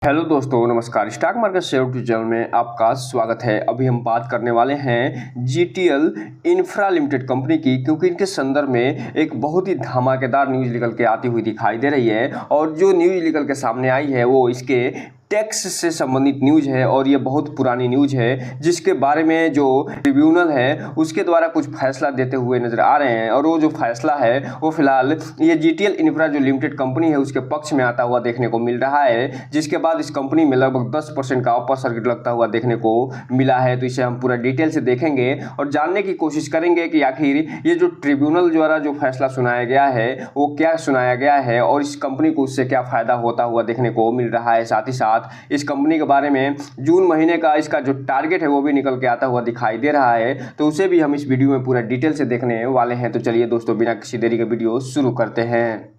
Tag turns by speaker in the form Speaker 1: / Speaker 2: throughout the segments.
Speaker 1: Hello दोस्तों, नमस्कार। Stock market share YouTube channel में आपका स्वागत है। अभी हम बात करने वाले हैं जीटीएल इंफ्रा लिमिटेड कंपनी की, क्योंकि इनके संदर्भ में एक बहुत ही धमाकेदार न्यूज़ निकल के आती हुई दिखाई दे रही है। और जो न्यूज़ निकल के सामने आई है वो इसके टैक्स से संबंधित न्यूज़ है और ये बहुत पुरानी न्यूज़ है, जिसके बारे में जो ट्रिब्यूनल है उसके द्वारा कुछ फैसला देते हुए नजर आ रहे हैं। और वो जो फैसला है वो फिलहाल ये जीटीएल इंफ्रा जो लिमिटेड कंपनी है उसके पक्ष में आता हुआ देखने को मिल रहा है, जिसके बाद इस कंपनी में लगभग 10% का अपर सर्किट लगता हुआ देखने को मिला है। तो इसे हम पूरा डिटेल से देखेंगे और जानने की कोशिश करेंगे कि आखिर ये जो ट्रिब्यूनल द्वारा जो फैसला सुनाया गया है वो क्या सुनाया गया है और इस कंपनी को उससे क्या फायदा होता हुआ देखने को मिल रहा है। साथ ही साथ इस कंपनी के बारे में जून महीने का इसका जो टारगेट है वो भी निकल के आता हुआ दिखाई दे रहा है, तो उसे भी हम इस वीडियो में पूरा डिटेल से देखने वाले हैं। तो चलिए दोस्तों, बिना किसी देरी के वीडियो शुरू करते हैं।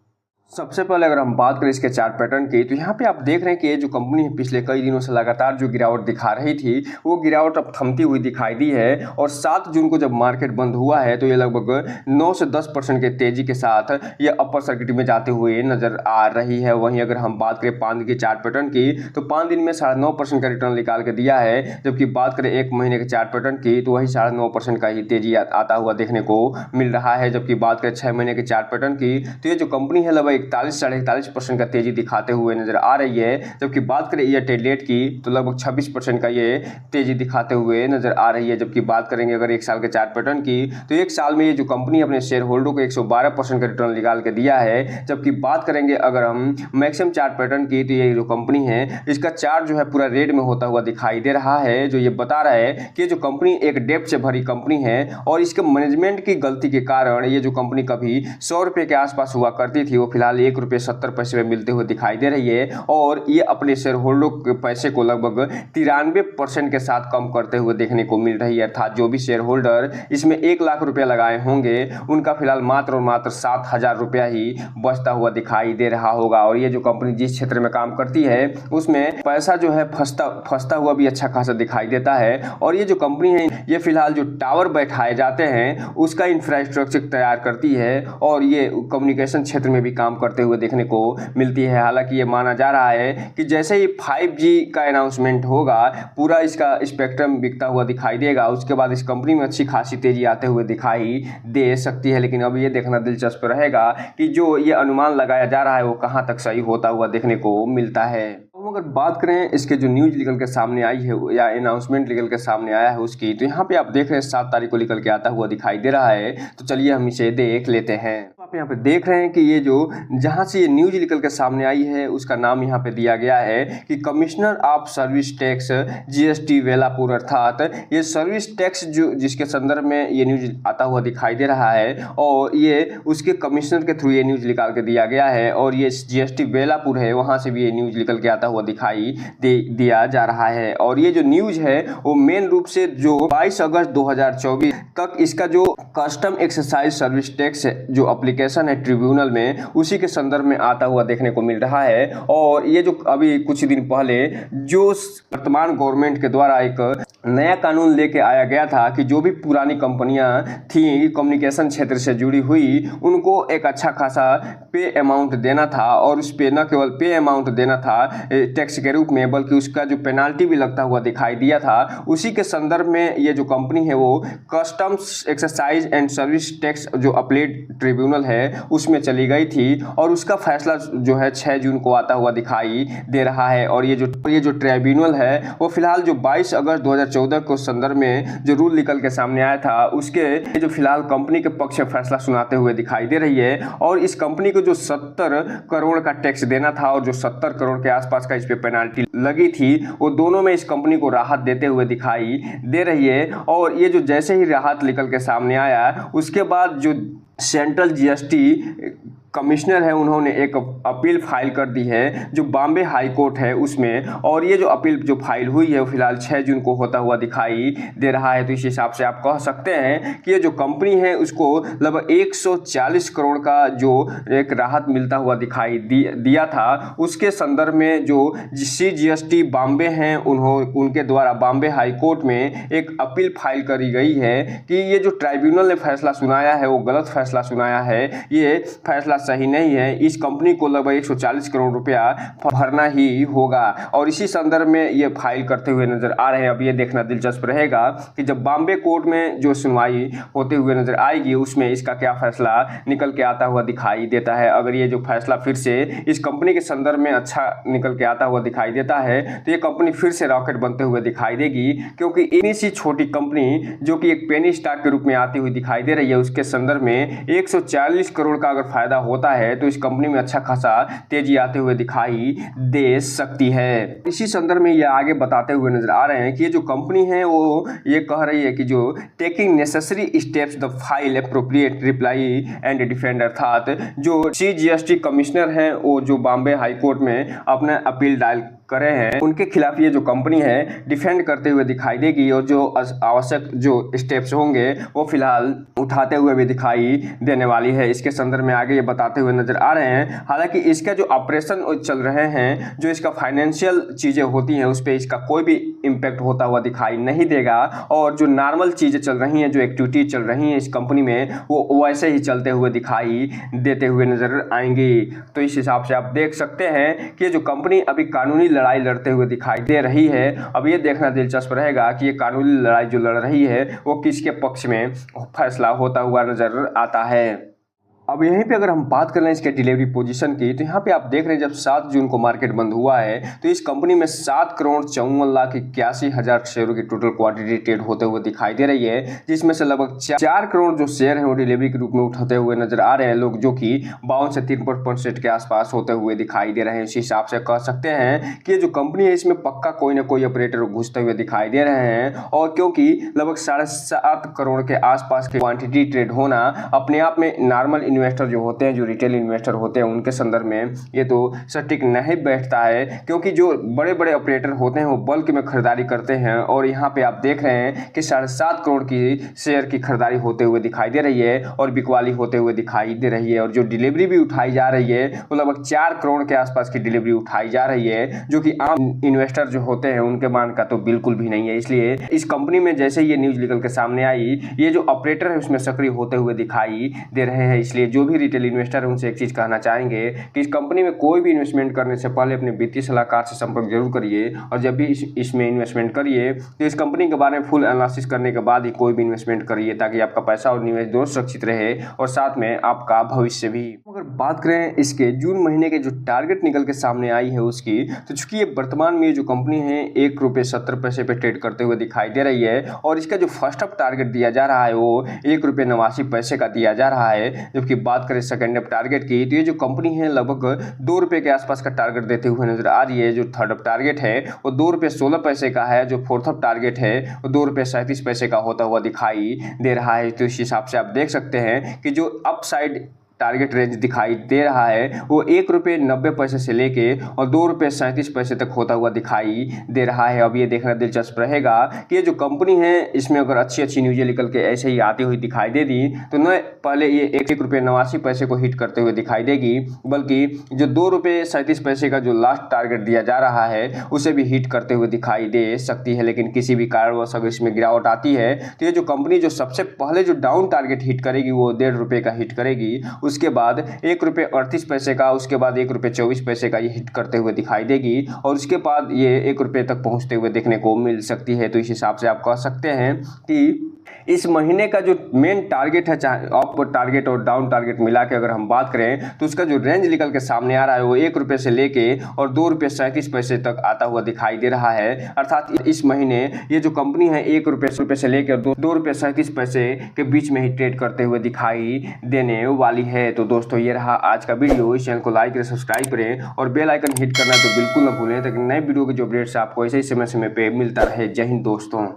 Speaker 1: सबसे पहले अगर हम बात करें इसके चार्ट पैटर्न की, तो यहाँ पे आप देख रहे हैं कि ये जो कंपनी है पिछले कई दिनों से लगातार जो गिरावट दिखा रही थी वो गिरावट अब थमती हुई दिखाई दी है। और 7 जून को जब मार्केट बंद हुआ है तो ये लगभग 9 से 10% के तेजी के साथ ये अपर सर्किट में जाते हुए नजर आ रही है। वहीं अगर हम बात करें 5 दिन के चार्ट पैटर्न की, तो 5 दिन में 9.5% का रिटर्न निकाल के दिया है। जबकि बात करें 1 महीने के चार्ट पैटर्न की, तो वही 9.5% का ही तेजी आता हुआ देखने को मिल रहा है। जबकि बात करें 6 महीने के चार्ट पैटर्न की, तो ये जो कंपनी है लगभग 41-41.5% का तेजी दिखाते हुए नजर आ रही है। जबकि बात करें ईयर टू डेट की, तो लगभग 26% का ये तेजी दिखाते हुए नजर आ रही है। जबकि बात करेंगे अगर 1 साल के चार्ट पैटर्न की, तो 1 साल में ये जो कंपनी अपने शेयर होल्डर को 112% का रिटर्न निकाल के दिया है। जबकि बात करेंगे अगर हम मैक्सिमम चार्ट पैटर्न की, तो ये जो कंपनी है इसका चार्ट जो है पूरा रेड में होता हुआ दिखाई दे रहा है, जो ये बता रहा है कि जो कंपनी एक डेब्ट से भरी कंपनी है और इसके मैनेजमेंट की गलती के कारण ये जो कंपनी कभी 100 रुपये के आसपास हुआ करती थी वो फिलहाल ₹1.70 में मिलते हुए दिखाई दे रही है। और ये अपने शेयर होल्डर के पैसे को लगभग 93% के साथ कम करते हुए देखने को मिल रही है। अर्थात जो भी शेयर होल्डर इसमें 1 लाख रुपया लगाए होंगे उनका फिलहाल मात्र और मात्र 7,000 रुपया ही बचता हुआ दिखाई दे रहा होगा। और ये जो कंपनी जिस क्षेत्र में काम करती है उसमें पैसा जो है फंसता हुआ भी अच्छा खासा दिखाई देता है। और ये जो कंपनी है ये फिलहाल जो टावर बैठाए जाते हैं उसका इंफ्रास्ट्रक्चर तैयार करती है और ये कम्युनिकेशन क्षेत्र में भी काम करते हुए देखने को मिलती है। हालांकि ये माना जा रहा है कि जैसे ही 5G का अनाउंसमेंट होगा, पूरा इसका स्पेक्ट्रम बिकता हुआ दिखाई देगा, उसके बाद इस कंपनी में अच्छी खासी तेजी आते हुए दिखाई दे सकती है। लेकिन अब ये देखना दिलचस्प रहेगा कि जो ये अनुमान लगाया जा रहा है वो कहां तक सही होता हुआ देखने को मिलता है। हम अगर बात करें इसके जो न्यूज निकल के सामने आई है या अनाउंसमेंट निकल के सामने आया है उसकी, तो यहाँ पे आप देख रहे हैं 7 तारीख को निकल के आता हुआ दिखाई दे रहा है। तो चलिए हम इसे देख लेते हैं। आप यहाँ पे देख रहे हैं कि ये जो जहाँ से ये न्यूज निकल के सामने आई है उसका नाम यहाँ पे दिया गया है कि commissioner of service tax GST Velapur, अर्थात ये सर्विस टैक्स जो जिसके संदर्भ में ये न्यूज आता हुआ दिखाई दे रहा है और ये उसके कमिश्नर के थ्रू ये न्यूज निकाल के दिया गया है। और ये जीएसटी वेलापुर है, वहाँ से भी ये न्यूज निकल के आता हुआ दिखाई दिया जा रहा है। और ये जो न्यूज है वो मेन रूप से जो 22 अगस्त 2024 तक इसका जो कस्टम एक्सरसाइज सर्विस टैक्स जो एप्लीकेशन है ट्रिब्यूनल में, उसी के संदर्भ में आता हुआ देखने को मिल रहा है। और ये जो अभी कुछ दिन पहले जो वर्तमान गवर्नमेंट के द्वारा एक नया कानून लेके आया गया था कि जो भी पुरानी कंपनियां थी कम्युनिकेशन क्षेत्र से जुड़ी हुई उनको एक अच्छा खासा पे अमाउंट देना था। और उस पे न केवल पे अमाउंट देना था टैक्स के रूप में, बल्कि उसका जो पेनाल्टी भी लगता हुआ दिखाई दिया था। उसी के संदर्भ में ये जो कंपनी है वो customs exercise and service tax जो अपीलेट ट्रिब्यूनल है उसमें चली गई थी और उसका फैसला जो है 6 जून को आता हुआ दिखाई दे रहा है। और ये जो ट्रिब्यूनल है वो फिलहाल जो 22 अगस्त 2014 को संदर्भ में जो रूल निकल के सामने आया था उसके जो फिलहाल कंपनी के पक्ष में फैसला सुनाते हुए दिखाई दे रही है। और इस कंपनी को जो 70 करोड़ का टैक्स देना था और जो 70 करोड़ के आसपास का इस पे पेनाल्टी लगी थी, वो दोनों में इस कंपनी को राहत देते हुए दिखाई दे रही है। और ये जो जैसे ही राहत निकल के सामने आया उसके बाद जो सेंट्रल जीएसटी कमिश्नर है उन्होंने एक अपील फाइल कर दी है जो बॉम्बे हाई कोर्ट है उसमें। और ये जो अपील जो फाइल हुई है वो फिलहाल 6 जून को होता हुआ दिखाई दे रहा है। तो इस हिसाब से आप कह सकते हैं कि ये जो कंपनी है उसको लगभग 140 करोड़ का जो एक राहत मिलता हुआ दिखाई दिया था, उसके संदर्भ में जो CGST बॉम्बे हैं उनके द्वारा बॉम्बे हाई कोर्ट में एक अपील फाइल करी गई है कि ये जो ट्राइब्यूनल ने फैसला सुनाया है वो गलत फैसला सुनाया है। ये फैसला सही नहीं है। इस कंपनी को लगभग 140 करोड़ रुपया भरना ही होगा और इसी संदर्भ में ये फाइल करते हुए नजर आ रहे हैं। अब ये देखना दिलचस्प रहेगा कि जब बॉम्बे कोर्ट में जो सुनवाई होते हुए नजर आएगी उसमें इसका क्या फैसला निकल के आता हुआ दिखाई देता है। अगर ये जो फैसला फिर से इस कंपनी के संदर्भ में अच्छा निकल के आता हुआ दिखाई देता है तो ये कंपनी फिर से रॉकेट बनते हुए दिखाई देगी, क्योंकि इतनी सी छोटी कंपनी जो कि एक पेनी स्टॉक के रूप में आती हुई दिखाई दे रही है उसके संदर्भ में 140 करोड़ का अगर फायदा होता है तो इस कंपनी में अच्छा खासा तेजी आते हुए दिखाई दे सकती है। इसी संदर्भ में ये आगे बताते हुए नजर आ रहे हैं कि ये जो कंपनी है वो ये कह रही है कि जो taking necessary steps the file appropriate reply and defend, अर्थात जो CGST कमिश्नर हैं वो जो बॉम्बे हाई कोर्ट में अपना अपील दायर करे हैं उनके खिलाफ ये जो कंपनी है डिफेंड करते हुए दिखाई देगी और जो आवश्यक जो स्टेप्स होंगे वो फिलहाल उठाते हुए भी दिखाई देने वाली है। इसके संदर्भ में आगे ये बताते हुए नजर आ रहे हैं। हालांकि इसका जो ऑपरेशन चल रहे हैं, जो इसका फाइनेंशियल चीजें होती हैं उस पर इसका कोई भी इम्पैक्ट होता हुआ दिखाई नहीं देगा और जो नॉर्मल चीजें चल रही हैं, जो एक्टिविटी चल रही हैं इस कंपनी में वो वैसे ही चलते हुए दिखाई देते हुए नजर आएंगी। तो इस हिसाब से आप देख सकते हैं कि जो कंपनी अभी कानूनी लड़ाई लड़ते हुए दिखाई दे रही है। अब ये देखना दिलचस्प रहेगा कि ये कानूनी लड़ाई जो लड़ रही है वो किसके पक्ष में फैसला होता हुआ नजर आता है। अब यहीं पे अगर हम बात कर रहे हैं इसके डिलीवरी पोजीशन की, तो यहाँ पे आप देख रहे हैं जब 7 जून को मार्केट बंद हुआ है तो इस कंपनी में 7,54,81,000 शेयरों की टोटल क्वांटिटी ट्रेड होते हुए दिखाई दे रही है, जिसमें से लगभग 4 करोड़ जो शेयर हैं वो डिलीवरी के रूप में उठाते हुए नजर आ रहे हैं लोग, जो कि 52 से 53% के आसपास होते हुए दिखाई दे रहे हैं। इस हिसाब से कह सकते हैं कि जो कंपनी है इसमें पक्का कोई ना कोई ऑपरेटर घुसते हुए दिखाई दे रहे हैं और क्योंकि लगभग 7.5 करोड़ के आसपास की क्वांटिटी ट्रेड होना अपने आप में नॉर्मल इन्वेस्टर जो होते हैं, जो रिटेल इन्वेस्टर होते हैं उनके संदर्भ में ये तो सटीक नहीं बैठता है, क्योंकि जो बड़े बड़े ऑपरेटर होते हैं वो बल्क में खरीदारी करते हैं और यहाँ पे आप देख रहे हैं कि 7.5 करोड़ की शेयर की खरीदारी होते हुए दिखाई दे रही है और बिकवाली होते हुए दिखाई दे रही है और जो डिलीवरी भी उठाई जा रही है वो लगभग 4 करोड़ के आसपास की डिलीवरी उठाई जा रही है, जो कि आम इन्वेस्टर जो होते हैं उनके मान का तो बिल्कुल भी नहीं है। इसलिए इस कंपनी में जैसे ये न्यूज निकल के सामने आई, ये जो ऑपरेटर है उसमें सक्रिय होते हुए दिखाई दे रहे हैं। इसलिए जो भी रिटेल इन्वेस्टर है उनसे एक चीज कहना चाहेंगे कि इस कंपनी में कोई भी इन्वेस्टमेंट करने से पहले अपने वित्तीय सलाहकार से संपर्क जरूर करिए और जब भी इसमें इन्वेस्टमेंट करिए तो इस कंपनी के बारे में फुल एनालिसिस करने के बाद ही कोई भी इन्वेस्टमेंट करिए, ताकि आपका पैसा और निवेश दोनों सुरक्षित रहे और साथ में आपका भविष्य भी। अगर बात करें इसके जून महीने के जो टारगेट निकल के सामने आई है उसकी, तो चूंकि ये वर्तमान में जो कंपनी है ₹1.70 पे ट्रेड करते हुए दिखाई दे रही है और इसका जो फर्स्ट अप टारगेट दिया जा रहा है वो ₹1.89 का दिया जा रहा है। जबकि बात करें सेकेंड अप टारगेट की तो ये जो कंपनी है लगभग ₹2 के आसपास का टारगेट देते हुए नजर आ रही है। जो थर्ड अप टारगेट है वो ₹2.16 का है, जो फोर्थ अप टारगेट है वो ₹2.37 का होता हुआ दिखाई दे रहा है। तो इस हिसाब से आप देख सकते हैं कि जो अपसाइड टारगेट रेंज दिखाई दे रहा है वो ₹1.90 से लेके और ₹2.37 तक होता हुआ दिखाई दे रहा है। अब ये देखना दिलचस्प रहेगा कि ये जो कंपनी है इसमें अगर अच्छी न्यूज़ें निकल के ऐसे ही आती हुई दिखाई दे दी तो न पहले ये ₹1.89 को हिट करते हुए दिखाई देगी, बल्कि जो ₹2.37 का जो लास्ट टारगेट दिया जा रहा है उसे भी हिट करते हुए दिखाई दे सकती है। लेकिन किसी भी कारणवश अगर इसमें गिरावट आती है तो ये जो कंपनी जो सबसे पहले जो डाउन टारगेट हिट करेगी वो ₹1.5 का हिट करेगी, उसके बाद ₹1.38 का, उसके बाद ₹1.24 का ये हिट करते हुए दिखाई देगी और उसके बाद ये ₹1 तक पहुंचते हुए देखने को मिल सकती है। तो इस हिसाब से आप कह सकते हैं कि इस महीने का जो मेन टारगेट है, चाहे अप टारगेट और डाउन टारगेट मिला के अगर हम बात करें तो उसका जो रेंज निकल के सामने आ रहा है वो ₹1 से लेके और ₹2.37 तक आता हुआ दिखाई दे रहा है। अर्थात इस महीने ये जो कंपनी है ₹1 से लेकर ₹2.37 के बीच में ही ट्रेड करते हुए दिखाई देने वाली है। तो दोस्तों ये रहा आज का वीडियो। इस चैनल को लाइक करें, सब्सक्राइब करें और बेल आइकन हिट करना तो बिल्कुल ना भूलें, ताकि नए वीडियो के जो अपडेट्स आपको ऐसे ही समय समय पे मिलता रहे। जय हिंद दोस्तों।